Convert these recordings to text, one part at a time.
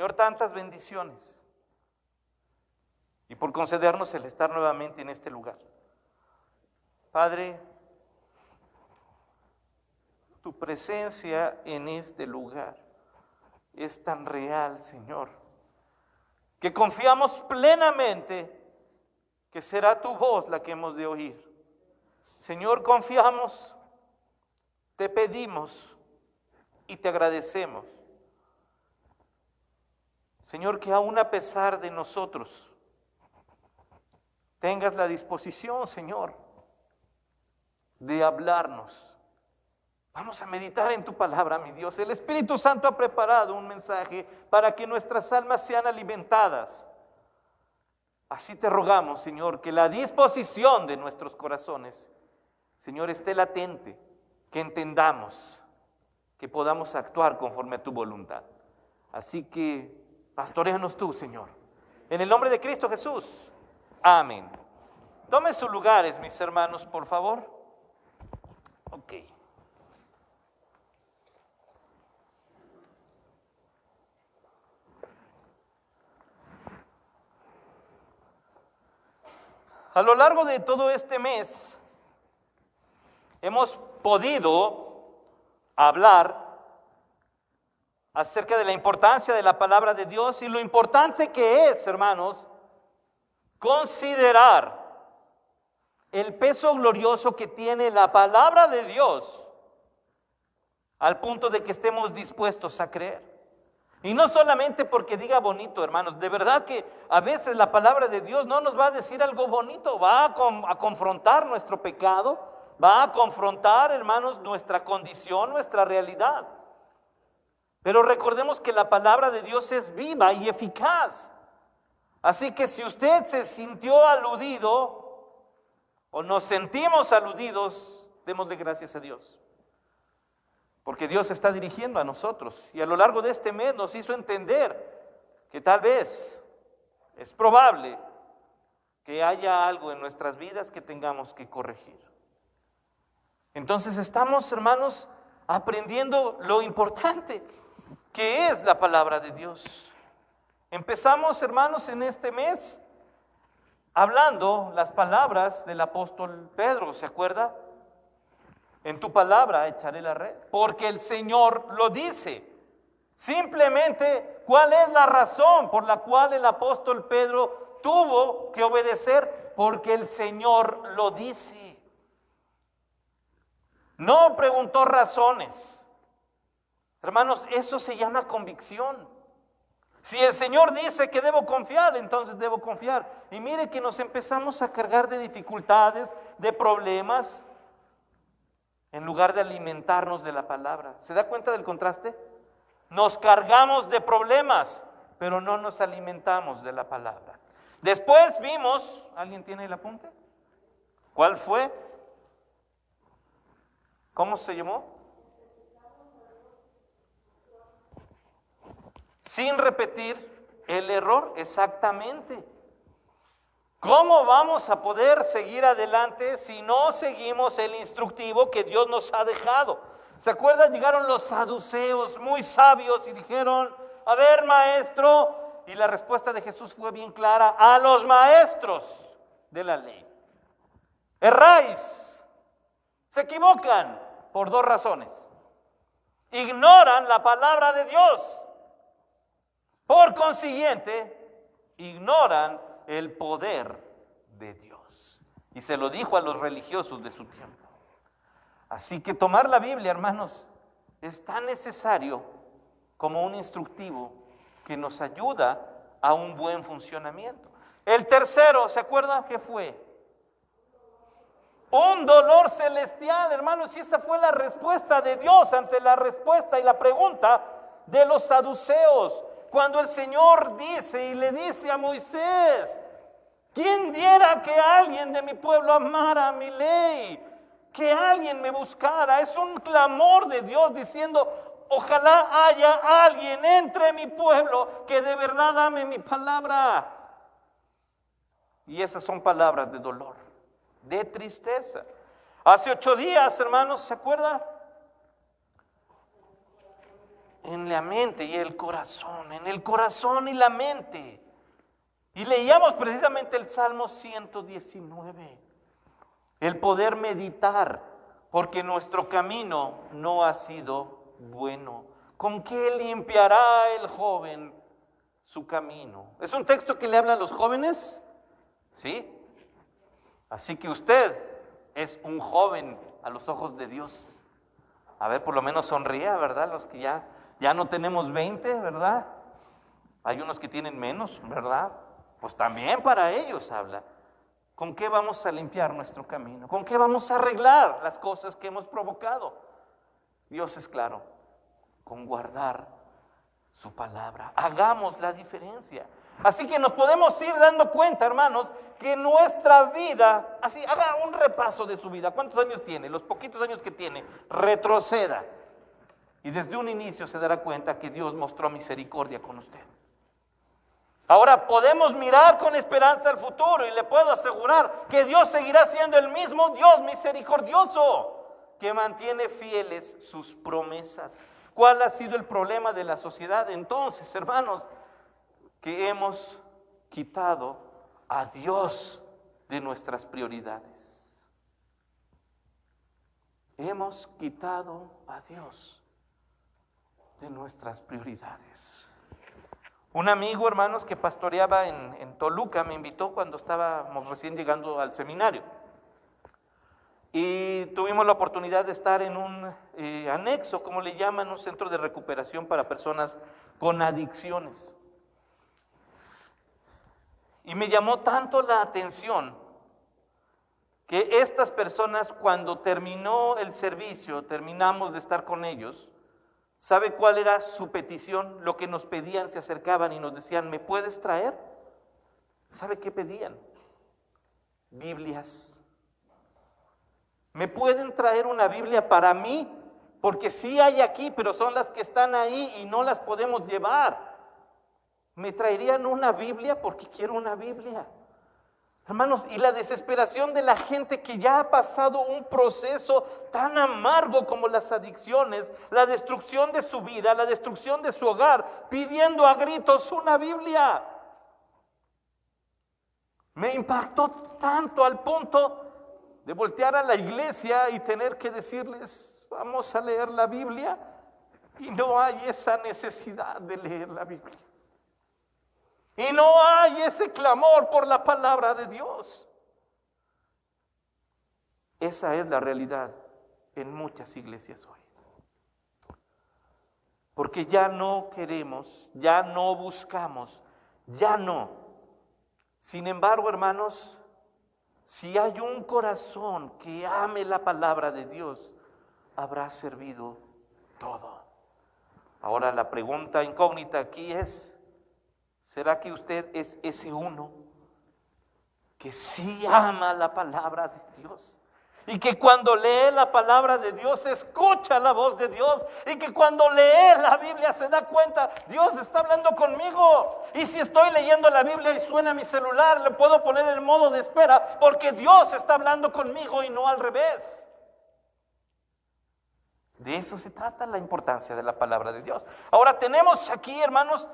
Señor, tantas bendiciones y por concedernos el estar nuevamente en este lugar. Padre, tu presencia en este lugar es tan real, Señor, que confiamos plenamente que será tu voz la que hemos de oír. Señor, confiamos, te pedimos y te agradecemos. Señor, que aún a pesar de nosotros, tengas la disposición, Señor, de hablarnos. Vamos a meditar en tu palabra, mi Dios. El Espíritu Santo ha preparado un mensaje para que nuestras almas sean alimentadas. Así te rogamos, Señor, que la disposición de nuestros corazones, Señor, esté latente, que entendamos, que podamos actuar conforme a tu voluntad. Así que pastoréanos tú, Señor. En el nombre de Cristo Jesús. Amén. Tomen sus lugares, mis hermanos, por favor. Ok. A lo largo de todo este mes, hemos podido hablar acerca de la importancia de la palabra de Dios y lo importante que es, hermanos, considerar el peso glorioso que tiene la palabra de Dios al punto de que estemos dispuestos a creer. Y no solamente porque diga bonito, hermanos, de verdad que a veces la palabra de Dios no nos va a decir algo bonito, va a confrontar nuestro pecado, va a confrontar, hermanos, nuestra condición, nuestra realidad. Pero recordemos que la palabra de Dios es viva y eficaz. Así que si usted se sintió aludido o nos sentimos aludidos, démosle gracias a Dios. Porque Dios se está dirigiendo a nosotros y a lo largo de este mes nos hizo entender que tal vez es probable que haya algo en nuestras vidas que tengamos que corregir. Entonces estamos, hermanos, aprendiendo lo importante que es la palabra de Dios. Empezamos, hermanos, en este mes hablando las palabras del apóstol Pedro, ¿se acuerda? En tu palabra echaré la red, porque el Señor lo dice. Simplemente, ¿cuál es la razón por la cual el apóstol Pedro tuvo que obedecer? Porque el Señor lo dice. No preguntó razones. Hermanos, eso se llama convicción. Si el Señor dice que debo confiar, entonces debo confiar. Y mire que nos empezamos a cargar de dificultades, de problemas, en lugar de alimentarnos de la palabra. ¿Se da cuenta del contraste? Nos cargamos de problemas, pero no nos alimentamos de la palabra. Después vimos, ¿alguien tiene el apunte? ¿Cuál fue? ¿Cómo se llamó? Sin repetir el error, exactamente. ¿Cómo vamos a poder seguir adelante si no seguimos el instructivo que Dios nos ha dejado? ¿Se acuerdan? Llegaron los saduceos muy sabios y dijeron, a ver, maestro, y la respuesta de Jesús fue bien clara, a los maestros de la ley. Erráis, se equivocan por dos razones. Ignoran la palabra de Dios. Por consiguiente, ignoran el poder de Dios. Y se lo dijo a los religiosos de su tiempo. Así que tomar la Biblia, hermanos, es tan necesario como un instructivo que nos ayuda a un buen funcionamiento. El tercero, ¿se acuerda qué fue? Un dolor celestial, hermanos, y esa fue la respuesta de Dios ante la respuesta y la pregunta de los saduceos. Cuando el Señor dice y le dice a Moisés, ¿quién diera que alguien de mi pueblo amara mi ley? Que alguien me buscara. Es un clamor de Dios diciendo, ojalá haya alguien entre mi pueblo que de verdad ame mi palabra. Y esas son palabras de dolor, de tristeza. Hace 8 días, hermanos, ¿se acuerda? en la mente y el corazón, en el corazón y la mente. Y leíamos precisamente el Salmo 119, el poder meditar, porque nuestro camino no ha sido bueno. ¿Con qué limpiará el joven su camino? ¿Es un texto que le habla a los jóvenes? Sí. Así que usted es un joven a los ojos de Dios. A ver, por lo menos sonría, ¿verdad? Los que ya no tenemos 20, ¿verdad? Hay unos que tienen menos, ¿verdad? Pues también para ellos habla. ¿Con qué vamos a limpiar nuestro camino? ¿Con qué vamos a arreglar las cosas que hemos provocado? Dios es claro, con guardar su palabra. Hagamos la diferencia. Así que nos podemos ir dando cuenta, hermanos, que nuestra vida, así, haga un repaso de su vida. ¿Cuántos años tiene? Los poquitos años que tiene, retroceda. Y desde un inicio se dará cuenta que Dios mostró misericordia con usted. Ahora podemos mirar con esperanza al futuro y le puedo asegurar que Dios seguirá siendo el mismo Dios misericordioso que mantiene fieles sus promesas. ¿Cuál ha sido el problema de la sociedad entonces, hermanos? Que hemos quitado a Dios de nuestras prioridades. Hemos quitado a Dios de nuestras prioridades. Un amigo, hermanos, que pastoreaba en Toluca me invitó cuando estábamos recién llegando al seminario. Y tuvimos la oportunidad de estar en un anexo, como le llaman, un centro de recuperación para personas con adicciones. Y me llamó tanto la atención que estas personas, cuando terminó el servicio, terminamos de estar con ellos, ¿sabe cuál era su petición? Lo que nos pedían, se acercaban y nos decían, ¿me puedes traer? ¿Sabe qué pedían? Biblias. ¿Me pueden traer una Biblia para mí? Porque sí hay aquí, pero son las que están ahí y no las podemos llevar. ¿Me traerían una Biblia? Porque quiero una Biblia. Hermanos, y la desesperación de la gente que ya ha pasado un proceso tan amargo como las adicciones, la destrucción de su vida, la destrucción de su hogar, pidiendo a gritos una Biblia. Me impactó tanto al punto de voltear a la iglesia y tener que decirles, vamos a leer la Biblia, y no hay esa necesidad de leer la Biblia. Y no hay ese clamor por la palabra de Dios. Esa es la realidad en muchas iglesias hoy. Porque ya no queremos, ya no buscamos, ya no. Sin embargo, hermanos, si hay un corazón que ame la palabra de Dios, habrá servido todo. Ahora la pregunta incógnita aquí es, ¿será que usted es ese uno que sí ama la palabra de Dios? Y que cuando lee la palabra de Dios, escucha la voz de Dios. Y que cuando lee la Biblia se da cuenta, Dios está hablando conmigo. Y si estoy leyendo la Biblia y suena mi celular, le puedo poner el modo de espera, porque Dios está hablando conmigo y no al revés. De eso se trata la importancia de la palabra de Dios. Ahora tenemos aquí, hermanos,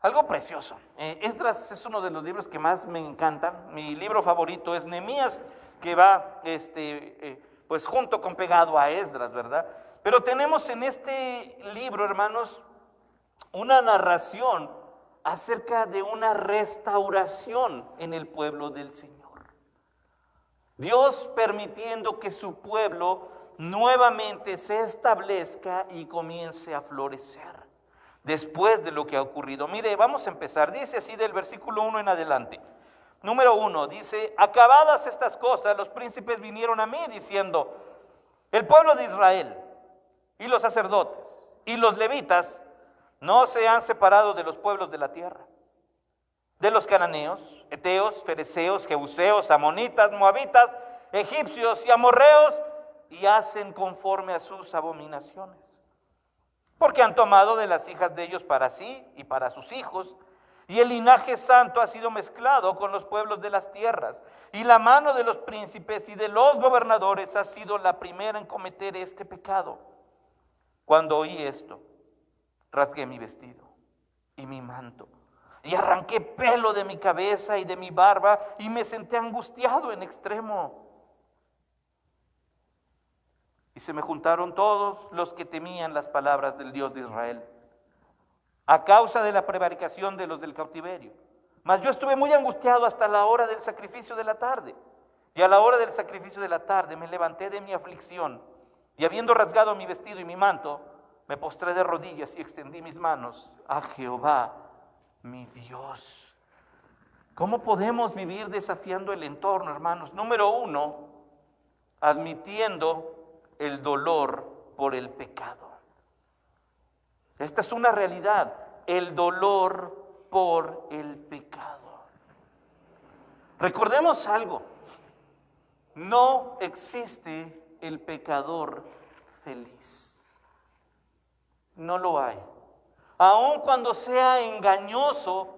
algo precioso. Esdras es uno de los libros que más me encantan. Mi libro favorito es Nehemías, que va pues junto con pegado a Esdras, ¿verdad? Pero tenemos en este libro, hermanos, una narración acerca de una restauración en el pueblo del Señor. Dios permitiendo que su pueblo nuevamente se establezca y comience a florecer después de lo que ha ocurrido. Mire, vamos a empezar. Dice así del versículo 1 en adelante. Número 1, dice, acabadas estas cosas, los príncipes vinieron a mí diciendo, el pueblo de Israel y los sacerdotes y los levitas no se han separado de los pueblos de la tierra, de los cananeos, heteos, fereceos, jebuseos, amonitas, moabitas, egipcios y amorreos, y hacen conforme a sus abominaciones. Porque han tomado de las hijas de ellos para sí y para sus hijos, y el linaje santo ha sido mezclado con los pueblos de las tierras, y la mano de los príncipes y de los gobernadores ha sido la primera en cometer este pecado. Cuando oí esto, rasgué mi vestido y mi manto, y arranqué pelo de mi cabeza y de mi barba, y me senté angustiado en extremo. Y se me juntaron todos los que temían las palabras del Dios de Israel, a causa de la prevaricación de los del cautiverio. Mas yo estuve muy angustiado hasta la hora del sacrificio de la tarde. Y a la hora del sacrificio de la tarde me levanté de mi aflicción, y habiendo rasgado mi vestido y mi manto, me postré de rodillas y extendí mis manos a Jehová, mi Dios. ¿Cómo podemos vivir desafiando el entorno, hermanos? Número uno, admitiendo el dolor por el pecado. Esta es una realidad, el dolor por el pecado. Recordemos algo, no existe el pecador feliz. No lo hay. Aun cuando sea engañoso,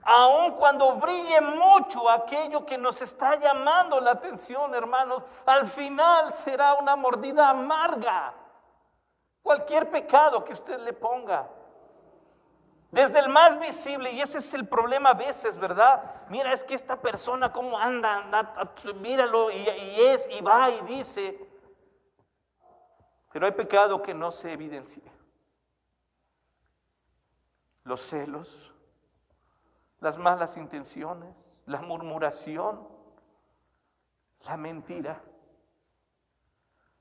aun cuando brille mucho aquello que nos está llamando la atención, hermanos, al final será una mordida amarga. Cualquier pecado que usted le ponga, desde el más visible, y ese es el problema a veces, ¿verdad? Mira, es que esta persona cómo anda, míralo, y va y dice. Pero hay pecado que no se evidencia. Los celos, las malas intenciones, la murmuración, la mentira.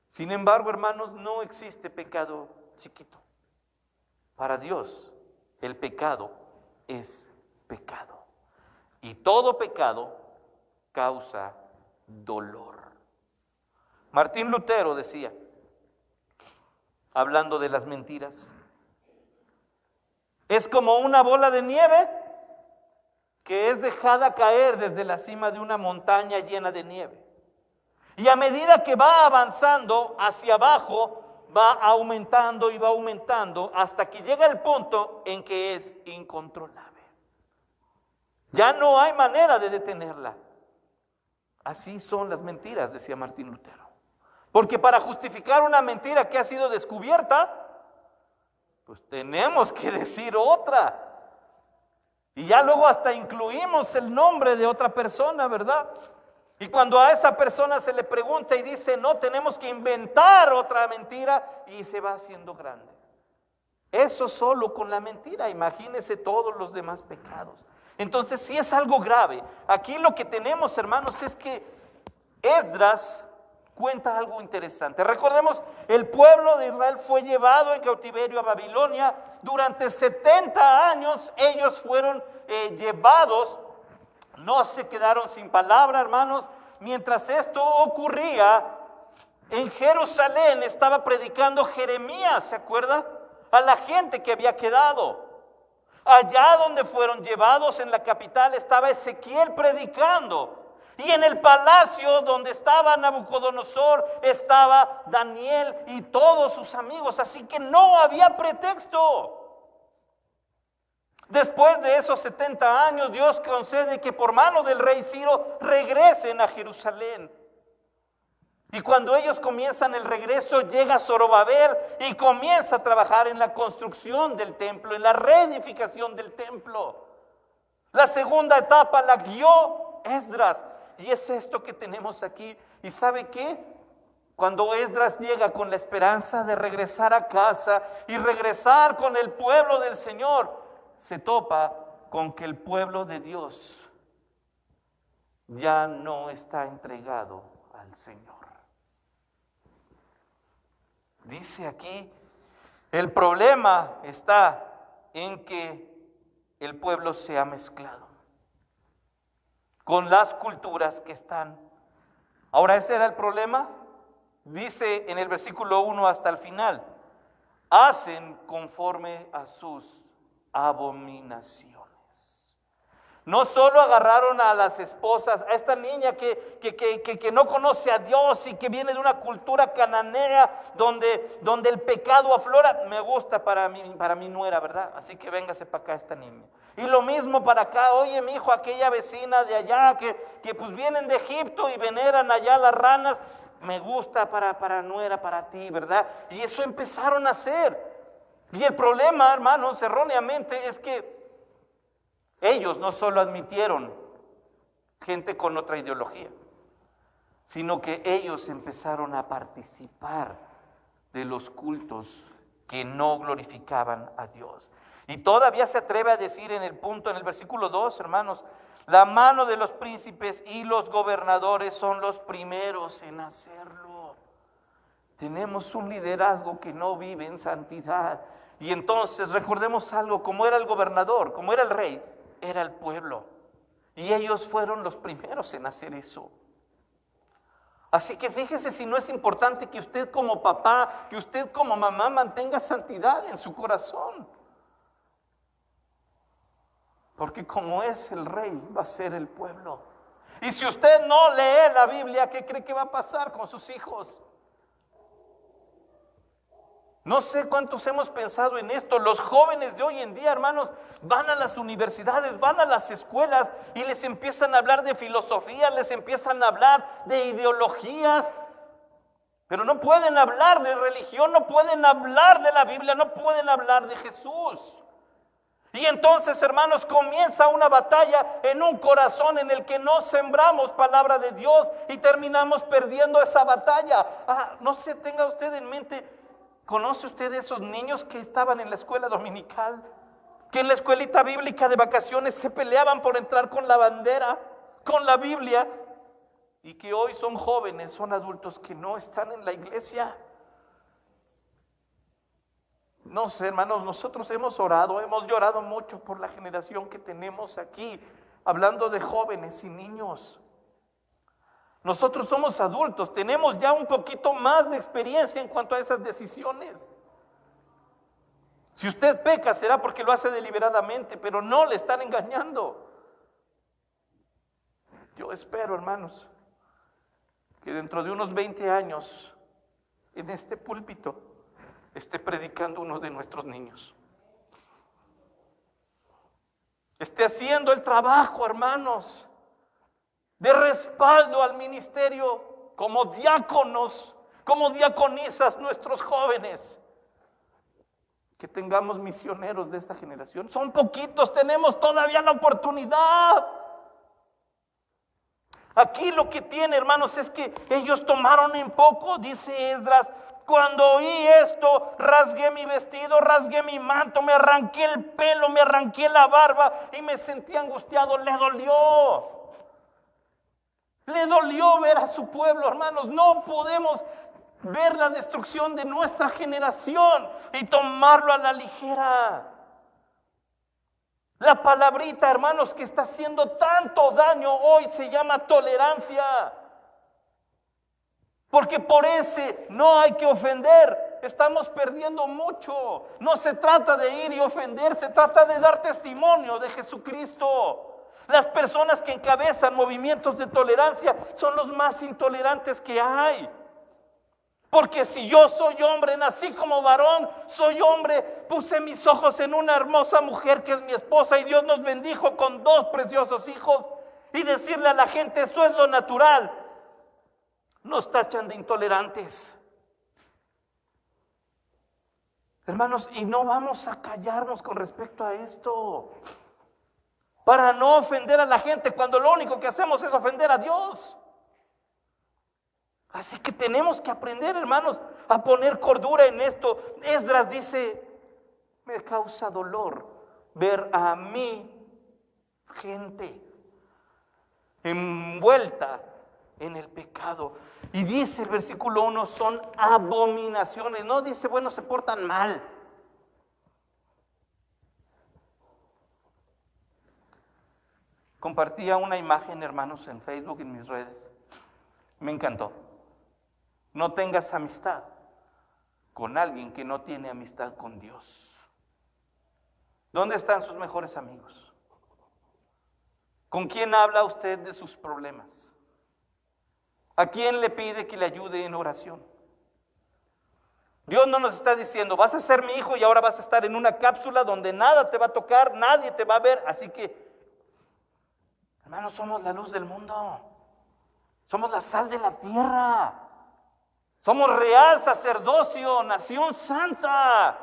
Sin embargo, hermanos, no existe pecado chiquito. Para Dios, el pecado es pecado. Y todo pecado causa dolor. Martín Lutero decía, hablando de las mentiras, es como una bola de nieve que es dejada caer desde la cima de una montaña llena de nieve. Y a medida que va avanzando hacia abajo, va aumentando y va aumentando hasta que llega el punto en que es incontrolable. Ya no hay manera de detenerla. Así son las mentiras, decía Martín Lutero. Porque para justificar una mentira que ha sido descubierta, pues tenemos que decir otra. Y ya luego hasta incluimos el nombre de otra persona, ¿verdad? Y cuando a esa persona se le pregunta y dice, no, tenemos que inventar otra mentira, y se va haciendo grande. Eso solo con la mentira, imagínense todos los demás pecados. Entonces sí es algo grave. Aquí lo que tenemos, hermanos, es que Esdras cuenta algo interesante. Recordemos, el pueblo de Israel fue llevado en cautiverio a Babilonia. Durante 70 años ellos fueron llevados. No se quedaron sin palabra, hermanos. Mientras esto ocurría, en Jerusalén estaba predicando Jeremías, ¿se acuerda? A la gente que había quedado. Allá donde fueron llevados en la capital estaba Ezequiel predicando. Y en el palacio donde estaba Nabucodonosor estaba Daniel y todos sus amigos. Así que no había pretexto. Después de esos 70 años, Dios concede que por mano del rey Ciro regresen a Jerusalén. Y cuando ellos comienzan el regreso, llega Zorobabel y comienza a trabajar en la construcción del templo, en la reedificación del templo. La segunda etapa la guió Esdras. Y es esto que tenemos aquí. ¿Y sabe qué? Cuando Esdras llega con la esperanza de regresar a casa y regresar con el pueblo del Señor, se topa con que el pueblo de Dios ya no está entregado al Señor. Dice aquí, el problema está en que el pueblo se ha mezclado con las culturas que están. Ahora, ese era el problema. Dice en el versículo 1 hasta el final, hacen conforme a sus abominaciones. No solo agarraron a las esposas, a esta niña que no conoce a Dios y que viene de una cultura cananea donde el pecado aflora. Me gusta para mi nuera, ¿verdad? Así que véngase para acá esta niña. Y lo mismo para acá. Oye, mi hijo, aquella vecina de allá que pues vienen de Egipto y veneran allá las ranas. me gusta no era para ti, ¿verdad? Y eso empezaron a hacer. Y el problema, hermanos, erróneamente es que ellos no solo admitieron gente con otra ideología, sino que ellos empezaron a participar de los cultos que no glorificaban a Dios. Y todavía se atreve a decir en el versículo 2, hermanos, la mano de los príncipes y los gobernadores son los primeros en hacerlo. Tenemos un liderazgo que no vive en santidad. Y entonces recordemos algo, como era el gobernador, como era el rey, era el pueblo. Y ellos fueron los primeros en hacer eso. Así que fíjese si no es importante que usted como papá, que usted como mamá mantenga santidad en su corazón. Porque como es el rey, va a ser el pueblo. Y si usted no lee la Biblia, ¿qué cree que va a pasar con sus hijos? No sé cuántos hemos pensado en esto. Los jóvenes de hoy en día, hermanos, van a las universidades, van a las escuelas y les empiezan a hablar de filosofía, les empiezan a hablar de ideologías, pero no pueden hablar de religión, no pueden hablar de la Biblia, no pueden hablar de Jesús. Y entonces, hermanos, comienza una batalla en un corazón en el que no sembramos palabra de Dios y terminamos perdiendo esa batalla. No se tenga usted en mente, ¿conoce usted esos niños que estaban en la escuela dominical? Que en la escuelita bíblica de vacaciones se peleaban por entrar con la bandera, con la Biblia, y que hoy son jóvenes, son adultos que no están en la iglesia. No sé, hermanos, nosotros hemos orado, hemos llorado mucho por la generación que tenemos aquí, hablando de jóvenes y niños. Nosotros somos adultos, tenemos ya un poquito más de experiencia en cuanto a esas decisiones. Si usted peca, será porque lo hace deliberadamente, pero no le están engañando. Yo espero, hermanos, que dentro de unos 20 años, en este púlpito, esté predicando uno de nuestros niños. Esté haciendo el trabajo, hermanos, de respaldo al ministerio como diáconos, como diaconisas nuestros jóvenes. Que tengamos misioneros de esta generación. Son poquitos, tenemos todavía la oportunidad. Aquí lo que tiene, hermanos, es que ellos tomaron en poco, dice Esdras. Cuando oí esto, rasgué mi vestido, rasgué mi manto, me arranqué el pelo, me arranqué la barba y me sentí angustiado. Le dolió ver a su pueblo, hermanos. No podemos ver la destrucción de nuestra generación y tomarlo a la ligera. La palabrita, hermanos, que está haciendo tanto daño hoy se llama tolerancia. Porque por ese no hay que ofender. Estamos perdiendo mucho. No se trata de ir y ofender, se trata de dar testimonio de Jesucristo. Las personas que encabezan movimientos de tolerancia son los más intolerantes que hay. Porque si yo soy hombre, nací como varón, soy hombre, puse mis ojos en una hermosa mujer que es mi esposa y Dios nos bendijo con 2 preciosos hijos, y decirle a la gente, eso es lo natural. Nos tachan de intolerantes. Hermanos, y no vamos a callarnos con respecto a esto, para no ofender a la gente cuando lo único que hacemos es ofender a Dios. Así que tenemos que aprender, hermanos, a poner cordura en esto. Esdras dice, me causa dolor ver a mi gente envuelta en el pecado. Y dice el versículo 1, son abominaciones. No dice, bueno, se portan mal. Compartía una imagen, hermanos, en Facebook, en mis redes. Me encantó. No tengas amistad con alguien que no tiene amistad con Dios. ¿Dónde están sus mejores amigos? ¿Con quién habla usted de sus problemas? ¿A quién le pide que le ayude en oración? Dios no nos está diciendo, vas a ser mi hijo y ahora vas a estar en una cápsula donde nada te va a tocar, nadie te va a ver. Así que, hermanos, somos la luz del mundo. Somos la sal de la tierra. Somos real sacerdocio, nación santa.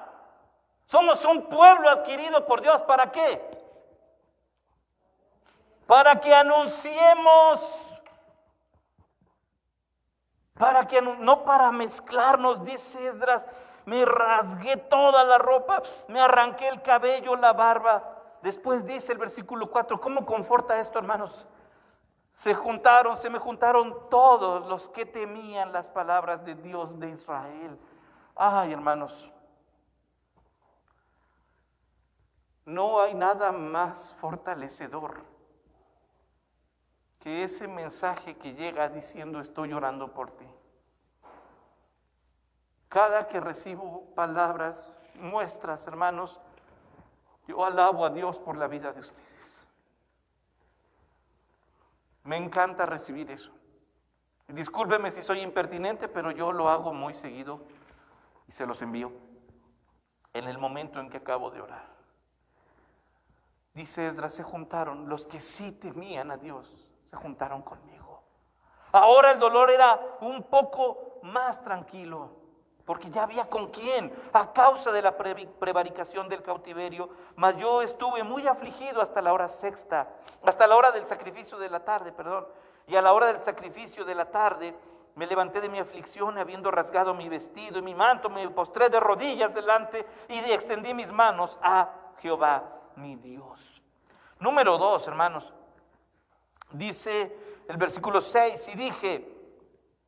Somos un pueblo adquirido por Dios. ¿Para qué? Para que anunciemos, no para mezclarnos, dice Esdras. Me rasgué toda la ropa, me arranqué el cabello, la barba. Después dice el versículo 4, ¿cómo conforta esto, hermanos? Se me juntaron todos los que temían las palabras de Dios de Israel. Ay, hermanos, no hay nada más fortalecedor que ese mensaje que llega diciendo estoy orando por ti. Cada que recibo palabras, muestras, hermanos, yo alabo a Dios por la vida de ustedes. Me encanta recibir eso. Discúlpeme si soy impertinente, pero yo lo hago muy seguido y se los envío en el momento en que acabo de orar. Dice Esdras, se juntaron, los que sí temían a Dios, se juntaron conmigo. Ahora el dolor era un poco más tranquilo, porque ya había con quién, a causa de la prevaricación del cautiverio, mas yo estuve muy afligido hasta la hora del sacrificio de la tarde, y a la hora del sacrificio de la tarde me levanté de mi aflicción, habiendo rasgado mi vestido y mi manto, me postré de rodillas delante y extendí mis manos a Jehová mi Dios. Número 2, hermanos, dice el versículo 6, y dije,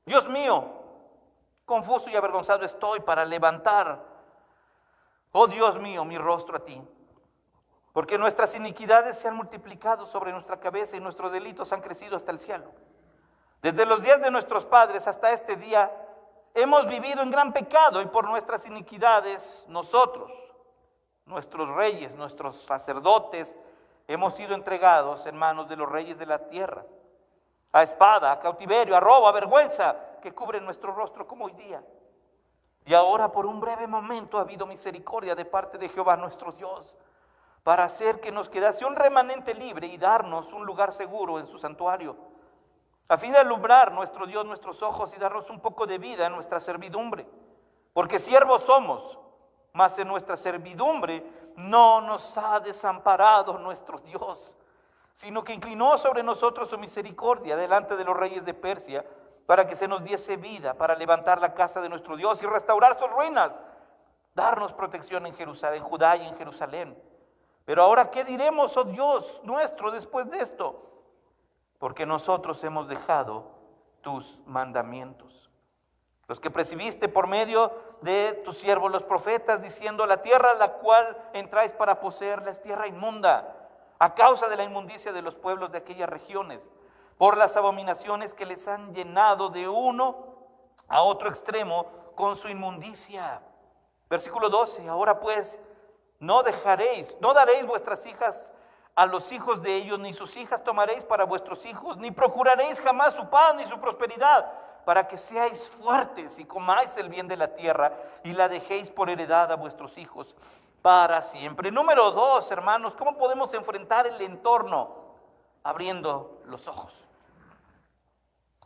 Dios mío, confuso y avergonzado estoy para levantar, oh Dios mío, mi rostro a ti, porque nuestras iniquidades se han multiplicado sobre nuestra cabeza y nuestros delitos han crecido hasta el cielo. Desde los días de nuestros padres hasta este día hemos vivido en gran pecado y por nuestras iniquidades nosotros, nuestros reyes, nuestros sacerdotes, hemos sido entregados en manos de los reyes de la tierra, a espada, a cautiverio, a robo, a vergüenza, que cubren nuestro rostro como hoy día. Y ahora por un breve momento ha habido misericordia de parte de Jehová nuestro Dios, para hacer que nos quedase un remanente libre y darnos un lugar seguro en su santuario, a fin de alumbrar nuestro Dios nuestros ojos y darnos un poco de vida en nuestra servidumbre. Porque siervos somos, mas en nuestra servidumbre no nos ha desamparado nuestro Dios, sino que inclinó sobre nosotros su misericordia delante de los reyes de Persia, para que se nos diese vida, para levantar la casa de nuestro Dios y restaurar sus ruinas, darnos protección en Jerusalén, en Judá y en Jerusalén. Pero ahora, ¿qué diremos, oh Dios nuestro, después de esto? Porque nosotros hemos dejado tus mandamientos, los que prescribiste por medio de tus siervos los profetas, diciendo, la tierra a la cual entráis para poseerla es tierra inmunda, a causa de la inmundicia de los pueblos de aquellas regiones, por las abominaciones que les han llenado de uno a otro extremo con su inmundicia. Versículo 12, ahora pues no daréis vuestras hijas a los hijos de ellos, ni sus hijas tomaréis para vuestros hijos, ni procuraréis jamás su paz ni su prosperidad, para que seáis fuertes y comáis el bien de la tierra y la dejéis por heredad a vuestros hijos para siempre. Número 2, hermanos, ¿cómo podemos enfrentar el entorno? Abriendo los ojos.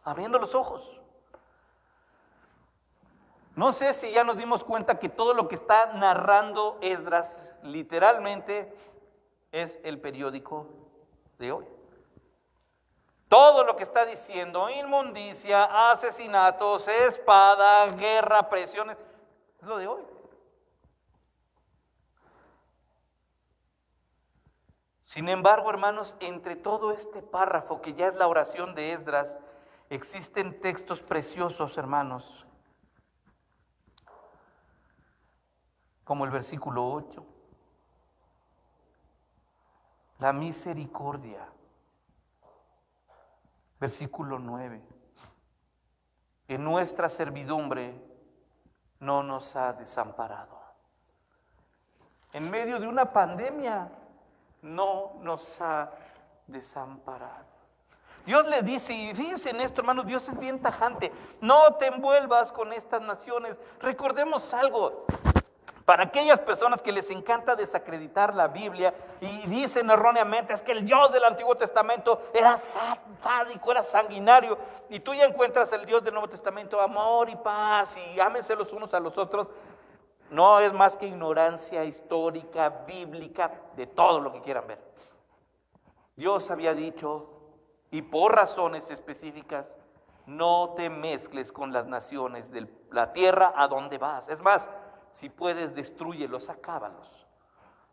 Abriendo los ojos. No sé si ya nos dimos cuenta que todo lo que está narrando Esdras literalmente es el periódico de hoy. Todo lo que está diciendo, inmundicia, asesinatos, espada, guerra, presiones, es lo de hoy. Sin embargo, hermanos, entre todo este párrafo que ya es la oración de Esdras, existen textos preciosos, hermanos, como el versículo 8. La misericordia. Versículo 9. En nuestra servidumbre no nos ha desamparado. En medio de una pandemia no nos ha desamparado. Dios le dice, y fíjense en esto, hermanos, Dios es bien tajante. No te envuelvas con estas naciones. Recordemos algo. Para aquellas personas que les encanta desacreditar la Biblia y dicen erróneamente, es que el Dios del Antiguo Testamento era sádico, era sanguinario, y tú ya encuentras el Dios del Nuevo Testamento, amor y paz, y ámense los unos a los otros. No es más que ignorancia histórica, bíblica, de todo lo que quieran ver. Dios había dicho, y por razones específicas, no te mezcles con las naciones de la tierra a donde vas. Es más, si puedes, destrúyelos, acábalos.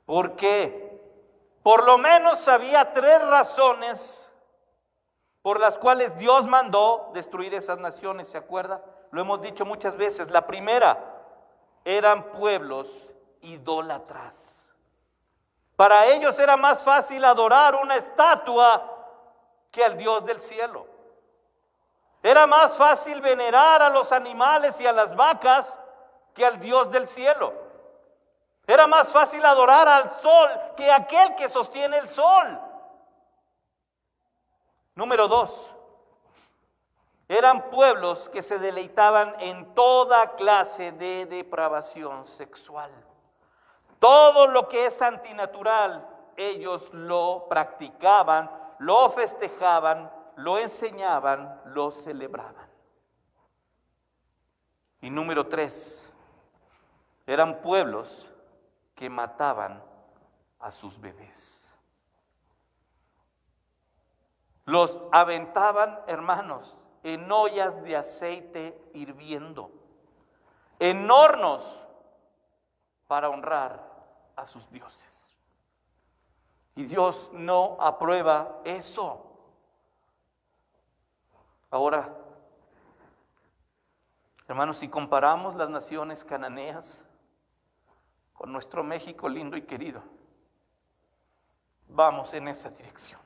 ¿Por qué? Por lo menos había 3 razones por las cuales Dios mandó destruir esas naciones, ¿se acuerda? Lo hemos dicho muchas veces. La primera, eran pueblos idólatras. Para ellos era más fácil adorar una estatua que al Dios del cielo. Era más fácil venerar a los animales y a las vacas que al Dios del cielo. Era más fácil adorar al sol que aquel que sostiene el sol. Número 2, eran pueblos que se deleitaban en toda clase de depravación sexual. Todo lo que es antinatural, ellos lo practicaban, lo festejaban, lo enseñaban, lo celebraban. Y número 3, eran pueblos que mataban a sus bebés. Los aventaban, hermanos, en ollas de aceite hirviendo, en hornos para honrar a sus dioses. Y Dios no aprueba eso. Ahora, hermanos, si comparamos las naciones cananeas con nuestro México lindo y querido, vamos en esa dirección.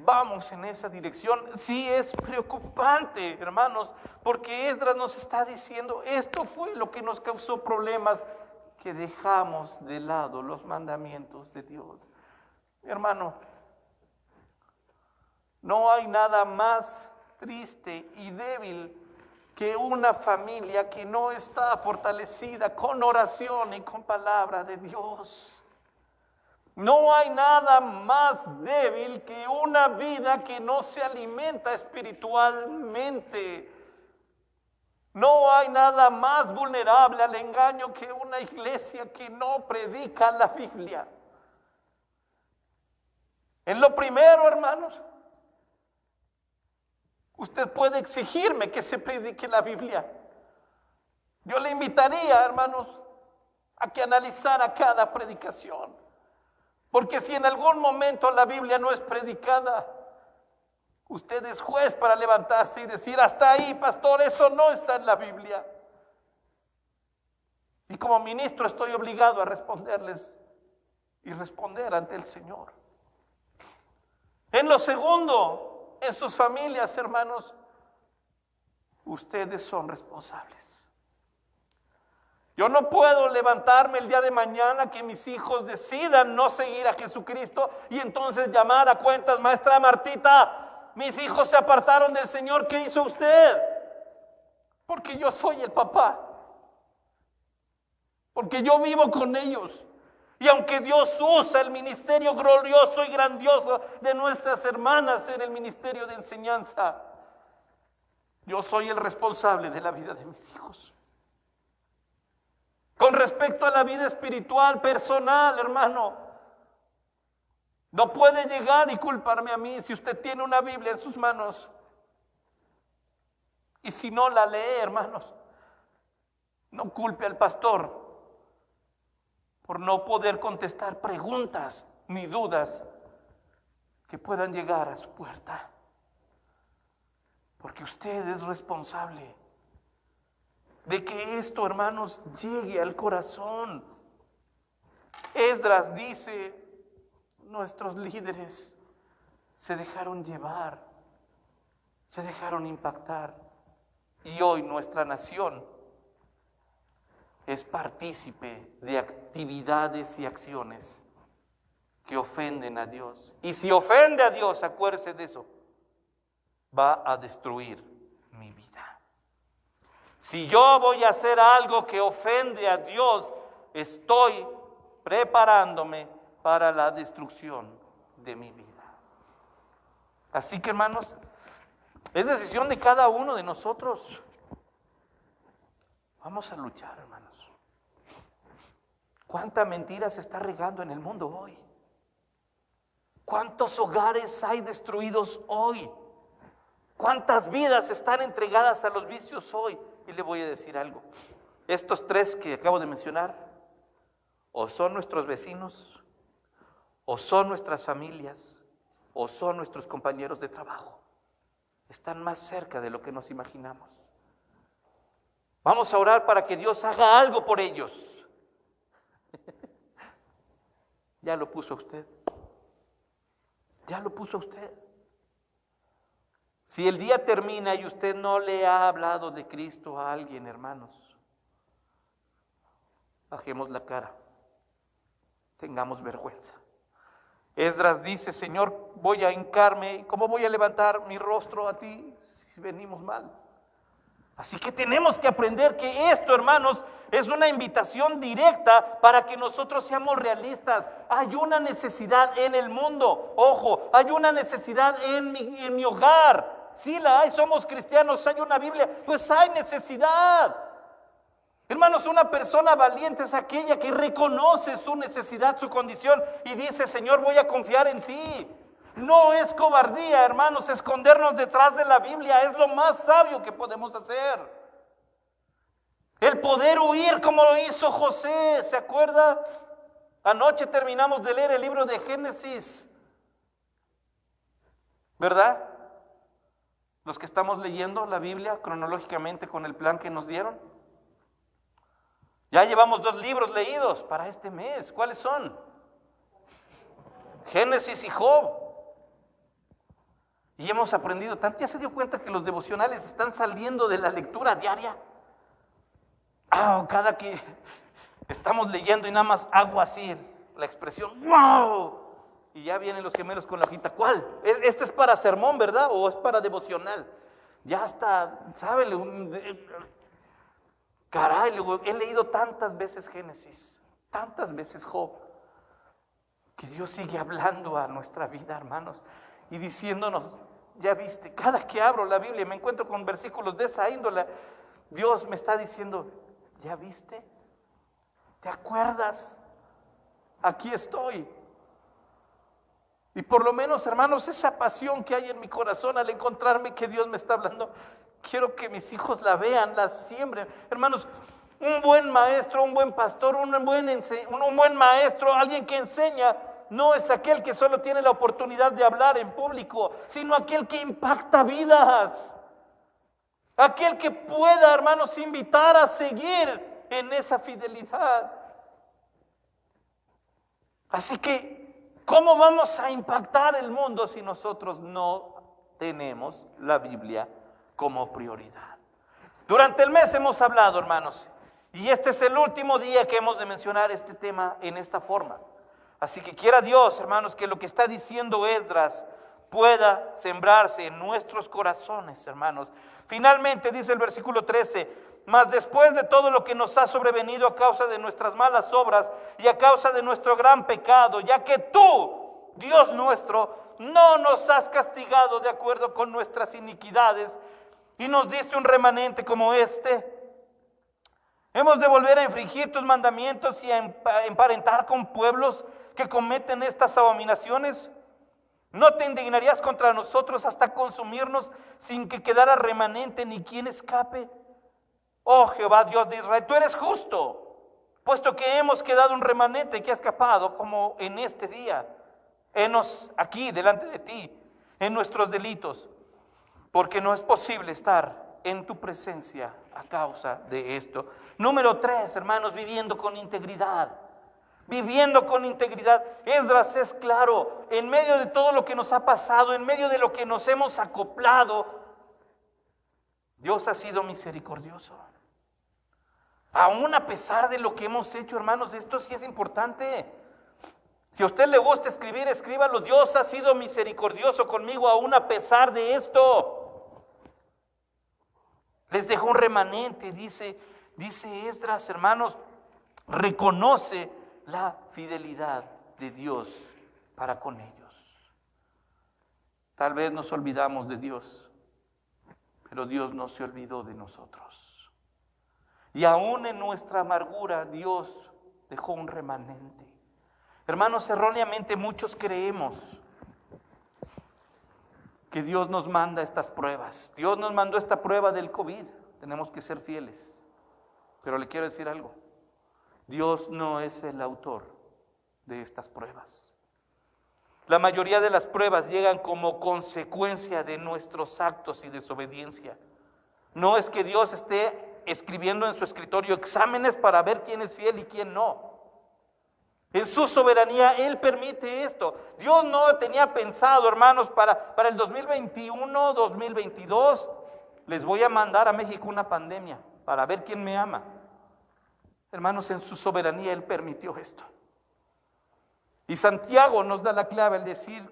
Vamos en esa dirección. Sí, es preocupante, hermanos, porque Esdras nos está diciendo, esto fue lo que nos causó problemas, que dejamos de lado los mandamientos de Dios. Hermano, no hay nada más triste y débil que una familia que no está fortalecida con oración y con palabra de Dios. No hay nada más débil que una vida que no se alimenta espiritualmente. No hay nada más vulnerable al engaño que una iglesia que no predica la Biblia. En lo primero, hermanos, usted puede exigirme que se predique la Biblia. Yo le invitaría, hermanos, a que analizara cada predicación. Porque si en algún momento la Biblia no es predicada, usted es juez para levantarse y decir, hasta ahí, pastor, eso no está en la Biblia. Y como ministro estoy obligado a responderles y responder ante el Señor. En lo segundo, en sus familias, hermanos, ustedes son responsables. Yo no puedo levantarme el día de mañana que mis hijos decidan no seguir a Jesucristo y entonces llamar a cuentas, maestra Martita, mis hijos se apartaron del Señor, ¿qué hizo usted? Porque yo soy el papá, porque yo vivo con ellos. Y aunque Dios usa el ministerio glorioso y grandioso de nuestras hermanas en el ministerio de enseñanza, yo soy el responsable de la vida de mis hijos. Con respecto a la vida espiritual, personal, hermano, no puede llegar y culparme a mí si usted tiene una Biblia en sus manos. Y si no la lee, hermanos, no culpe al pastor por no poder contestar preguntas ni dudas que puedan llegar a su puerta. Porque usted es responsable de que esto, hermanos, llegue al corazón. Esdras dice, nuestros líderes se dejaron llevar, se dejaron impactar. Y hoy nuestra nación es partícipe de actividades y acciones que ofenden a Dios. Y si ofende a Dios, acuérdese de eso, va a destruir mi vida. Si yo voy a hacer algo que ofende a Dios, estoy preparándome para la destrucción de mi vida. Así que, hermanos, es decisión de cada uno de nosotros. Vamos a luchar, hermanos. ¿Cuánta mentira se está regando en el mundo hoy? ¿Cuántos hogares hay destruidos hoy? ¿Cuántas vidas están entregadas a los vicios hoy? Y le voy a decir algo. Estos tres que acabo de mencionar, o son nuestros vecinos, o son nuestras familias, o son nuestros compañeros de trabajo. Están más cerca de lo que nos imaginamos. Vamos a orar para que Dios haga algo por ellos. Ya lo puso usted. Ya lo puso usted. Si el día termina y usted no le ha hablado de Cristo a alguien, hermanos, bajemos la cara, tengamos vergüenza. Esdras dice: Señor, voy a hincarme, ¿cómo voy a levantar mi rostro a ti si venimos mal? Así que tenemos que aprender que esto, hermanos, es una invitación directa para que nosotros seamos realistas. Hay una necesidad en el mundo, ojo, hay una necesidad en mi hogar. Sí la hay, somos cristianos, hay una Biblia, pues hay necesidad. Hermanos, una persona valiente es aquella que reconoce su necesidad, su condición y dice: Señor, voy a confiar en ti. No es cobardía, hermanos, escondernos detrás de la Biblia es lo más sabio que podemos hacer. El poder huir como lo hizo José, ¿se acuerda? Anoche terminamos de leer el libro de Génesis, ¿verdad? Los que estamos leyendo la Biblia cronológicamente con el plan que nos dieron. Ya llevamos 2 libros leídos para este mes. ¿Cuáles son? Génesis y Job. Y hemos aprendido tanto. ¿Ya se dio cuenta que los devocionales están saliendo de la lectura diaria? Cada que estamos leyendo y nada más hago así la expresión ¡wow! Y ya vienen los gemelos con la hojita. ¿Cuál? Este es para sermón, ¿verdad? ¿O es para devocional? Ya está, ¿sabe? Caray, he leído tantas veces Génesis, tantas veces Job, que Dios sigue hablando a nuestra vida, hermanos, y diciéndonos: ya viste, cada que abro la Biblia me encuentro con versículos de esa índole. Dios me está diciendo: ¿ya viste? ¿Te acuerdas? Aquí estoy. Y por lo menos, hermanos, esa pasión que hay en mi corazón al encontrarme que Dios me está hablando, quiero que mis hijos la vean, la siembren. Hermanos, un buen maestro, un buen pastor, un buen maestro, alguien que enseña, no es aquel que solo tiene la oportunidad de hablar en público, sino aquel que impacta vidas. Aquel que pueda, hermanos, invitar a seguir en esa fidelidad. Así que, ¿cómo vamos a impactar el mundo si nosotros no tenemos la Biblia como prioridad? Durante el mes hemos hablado, hermanos, y este es el último día que hemos de mencionar este tema en esta forma. Así que quiera Dios, hermanos, que lo que está diciendo Esdras pueda sembrarse en nuestros corazones, hermanos. Finalmente dice el versículo 13: mas después de todo lo que nos ha sobrevenido a causa de nuestras malas obras y a causa de nuestro gran pecado, ya que tú, Dios nuestro, no nos has castigado de acuerdo con nuestras iniquidades y nos diste un remanente como este, hemos de volver a infringir tus mandamientos y a emparentar con pueblos que cometen estas abominaciones. ¿No te indignarías contra nosotros hasta consumirnos sin que quedara remanente ni quien escape? Oh Jehová, Dios de Israel, tú eres justo, puesto que hemos quedado un remanente que ha escapado, como en este día. Henos aquí delante de ti en nuestros delitos, porque no es posible estar en tu presencia a causa de esto. Número 3, hermanos, viviendo con integridad. Viviendo con integridad. Esdras es claro, en medio de todo lo que nos ha pasado, en medio de lo que nos hemos acoplado, Dios ha sido misericordioso. Aún a pesar de lo que hemos hecho, hermanos, esto sí es importante. Si a usted le gusta escribir, escríbalo: Dios ha sido misericordioso conmigo aún a pesar de esto. Les dejó un remanente, dice Esdras, hermanos, reconoce la fidelidad de Dios para con ellos. Tal vez nos olvidamos de Dios, pero Dios no se olvidó de nosotros. Y aún en nuestra amargura, Dios dejó un remanente. Hermanos, erróneamente muchos creemos que Dios nos manda estas pruebas. Dios nos mandó esta prueba del COVID. Tenemos que ser fieles. Pero le quiero decir algo. Dios no es el autor de estas pruebas. La mayoría de las pruebas llegan como consecuencia de nuestros actos y desobediencia. No es que Dios esté escribiendo en su escritorio exámenes para ver quién es fiel y quién no. En su soberanía, Él permite esto. Dios no tenía pensado, hermanos, para el 2021, 2022, les voy a mandar a México una pandemia para ver quién me ama. Hermanos, en su soberanía Él permitió esto. Y Santiago nos da la clave al decir,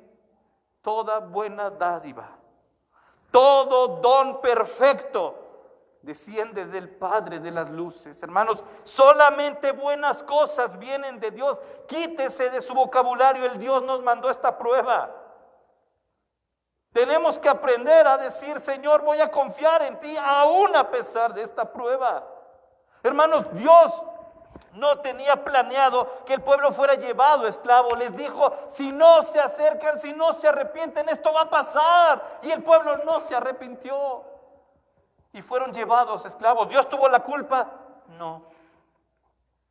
toda buena dádiva, todo don perfecto, desciende del Padre de las luces. Hermanos, solamente buenas cosas vienen de Dios. Quítese de su vocabulario el Dios nos mandó esta prueba. Tenemos que aprender a decir, Señor, voy a confiar en ti aún a pesar de esta prueba. Hermanos, Dios no tenía planeado que el pueblo fuera llevado esclavo. Les dijo, si no se acercan, si no se arrepienten, esto va a pasar. Y el pueblo no se arrepintió. Y fueron llevados esclavos. ¿Dios tuvo la culpa? No.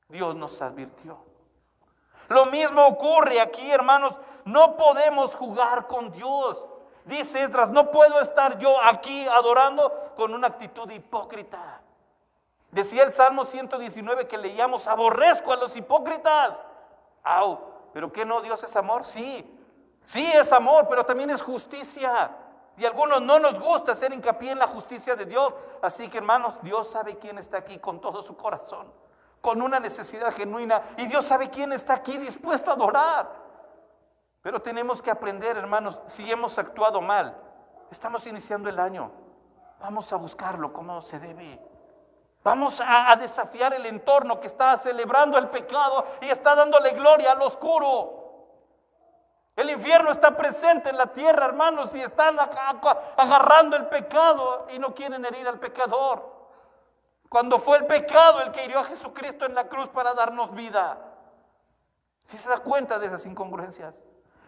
Dios nos advirtió. Lo mismo ocurre aquí, hermanos. No podemos jugar con Dios. Dice Esdras, no puedo estar yo aquí adorando con una actitud hipócrita. Decía el Salmo 119 que leíamos, aborrezco a los hipócritas. ¡Au! ¿Pero qué no? ¿Dios es amor? Sí. Sí es amor, pero también es justicia. Y a algunos no nos gusta hacer hincapié en la justicia de Dios. Así que, hermanos, Dios sabe quién está aquí con todo su corazón, con una necesidad genuina. Y Dios sabe quién está aquí dispuesto a adorar. Pero tenemos que aprender, hermanos, si hemos actuado mal, estamos iniciando el año, vamos a buscarlo como se debe. Vamos a desafiar el entorno que está celebrando el pecado y está dándole gloria al oscuro. El infierno está presente en la tierra, hermanos, y están agarrando el pecado y no quieren herir al pecador. Cuando fue el pecado el que hirió a Jesucristo en la cruz para darnos vida. ¿Sí se da cuenta de esas incongruencias?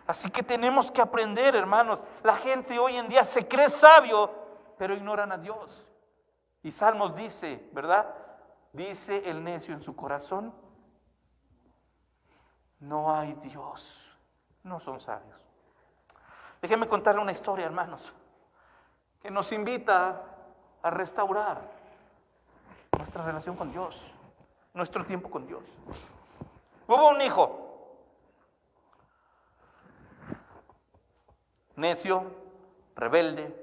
Así que tenemos que aprender, hermanos. La gente hoy en día se cree sabio, pero ignoran a Dios. Y Salmos dice, ¿verdad? Dice el necio en su corazón, no hay Dios. No son sabios. Déjenme contarle una historia, hermanos, que nos invita a restaurar nuestra relación con Dios, nuestro tiempo con Dios. Hubo un hijo necio, rebelde,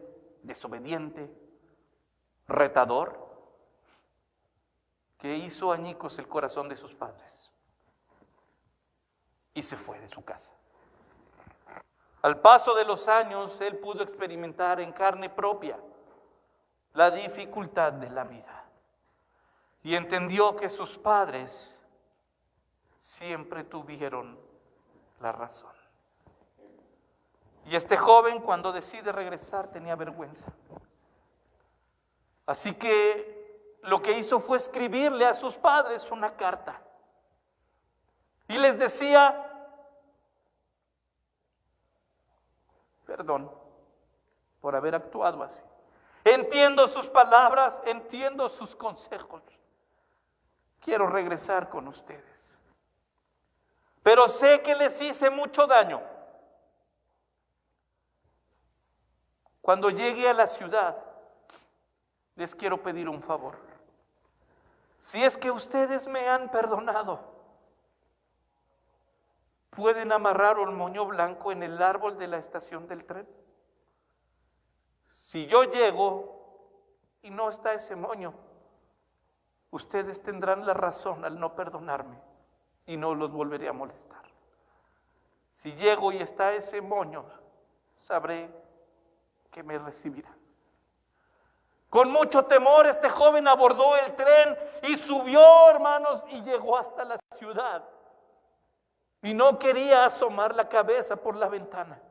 desobediente, retador, que hizo añicos el corazón de sus padres y se fue de su casa. Al paso de los años, él pudo experimentar en carne propia la dificultad de la vida y entendió que sus padres siempre tuvieron la razón. Y este joven, cuando decide regresar, tenía vergüenza. Así que lo que hizo fue escribirle a sus padres una carta y les decía, perdón por haber actuado así. Entiendo sus palabras, entiendo sus consejos. Quiero regresar con ustedes. Pero sé que les hice mucho daño. Cuando llegue a la ciudad, les quiero pedir un favor. Si es que ustedes me han perdonado, ¿pueden amarrar un moño blanco en el árbol de la estación del tren? Si yo llego y no está ese moño, ustedes tendrán la razón al no perdonarme y no los volveré a molestar. Si llego y está ese moño, sabré que me recibirán. Con mucho temor este joven abordó el tren y subió, hermanos, y llegó hasta la ciudad. Y no quería asomar la cabeza por la ventana.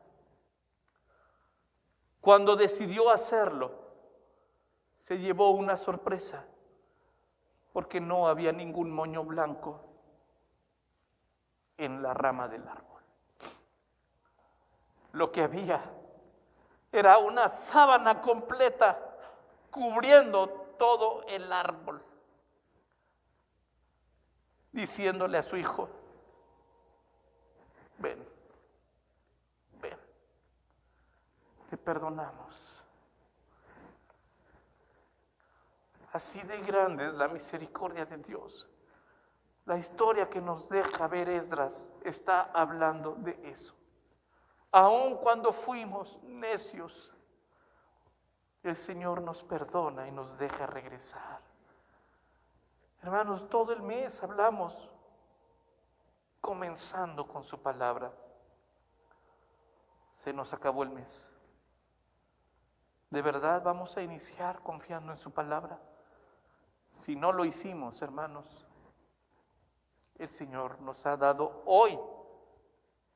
Cuando decidió hacerlo, se llevó una sorpresa, porque no había ningún moño blanco en la rama del árbol. Lo que había era una sábana completa cubriendo todo el árbol, diciéndole a su hijo: ven, ven, te perdonamos. Así de grande es la misericordia de Dios. La historia que nos deja ver Esdras está hablando de eso. Aun cuando fuimos necios, el Señor nos perdona y nos deja regresar. Hermanos, todo el mes hablamos comenzando con su palabra. Se nos acabó el mes. ¿De verdad vamos a iniciar confiando en su palabra? Si no lo hicimos, hermanos, el Señor nos ha dado hoy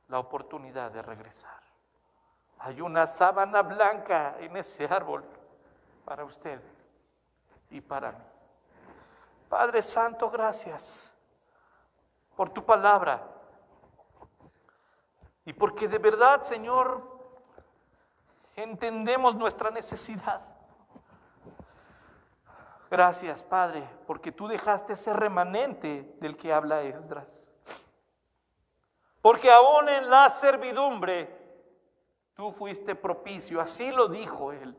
la oportunidad de regresar. Hay una sábana blanca en ese árbol para usted y para mí. Padre Santo, gracias por tu palabra y porque de verdad, Señor, entendemos nuestra necesidad. Gracias, Padre, porque tú dejaste ese remanente del que habla Esdras. Porque aún en la servidumbre tú fuiste propicio, así lo dijo él.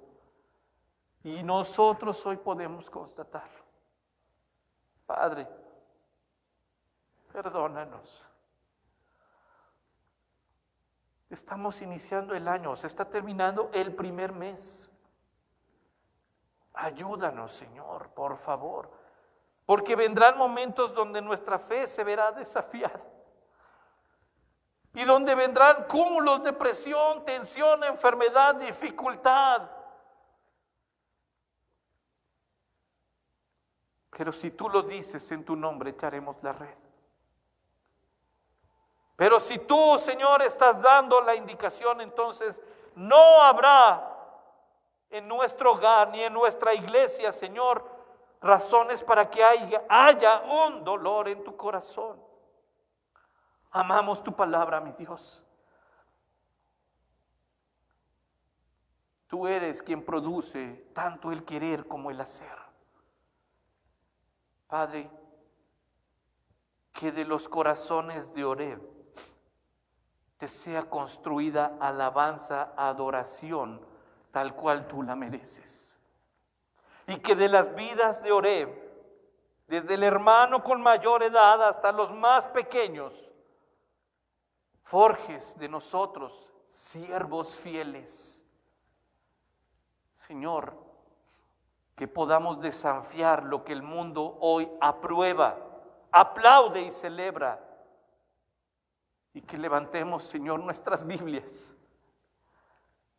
Y nosotros hoy podemos constatarlo. Padre, perdónanos. Estamos iniciando el año, se está terminando el primer mes. Ayúdanos, Señor, por favor, porque vendrán momentos donde nuestra fe se verá desafiada y donde vendrán cúmulos de presión, tensión, enfermedad, dificultad. Pero si tú lo dices, en tu nombre echaremos la red. Pero si tú, Señor, estás dando la indicación, entonces no habrá en nuestro hogar ni en nuestra iglesia, Señor, razones para que haya un dolor en tu corazón. Amamos tu palabra, mi Dios. Tú eres quien produce tanto el querer como el hacer. Padre, que de los corazones de Oreb te sea construida alabanza, adoración, tal cual tú la mereces. Y que de las vidas de Oreb, desde el hermano con mayor edad hasta los más pequeños, forjes de nosotros siervos fieles. Señor, que podamos desafiar lo que el mundo hoy aprueba, aplaude y celebra. Y que levantemos, Señor, nuestras Biblias,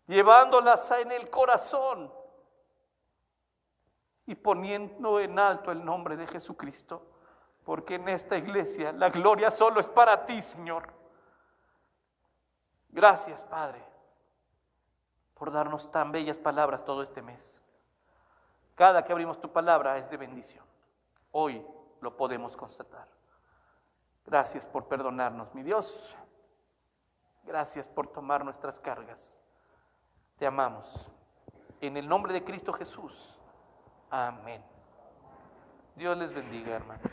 llevándolas en el corazón y poniendo en alto el nombre de Jesucristo, porque en esta iglesia la gloria solo es para ti, Señor. Gracias, Padre, por darnos tan bellas palabras todo este mes. Cada que abrimos tu palabra es de bendición. Hoy lo podemos constatar. Gracias por perdonarnos, mi Dios. Gracias por tomar nuestras cargas. Te amamos. En el nombre de Cristo Jesús. Amén. Dios les bendiga, hermanos.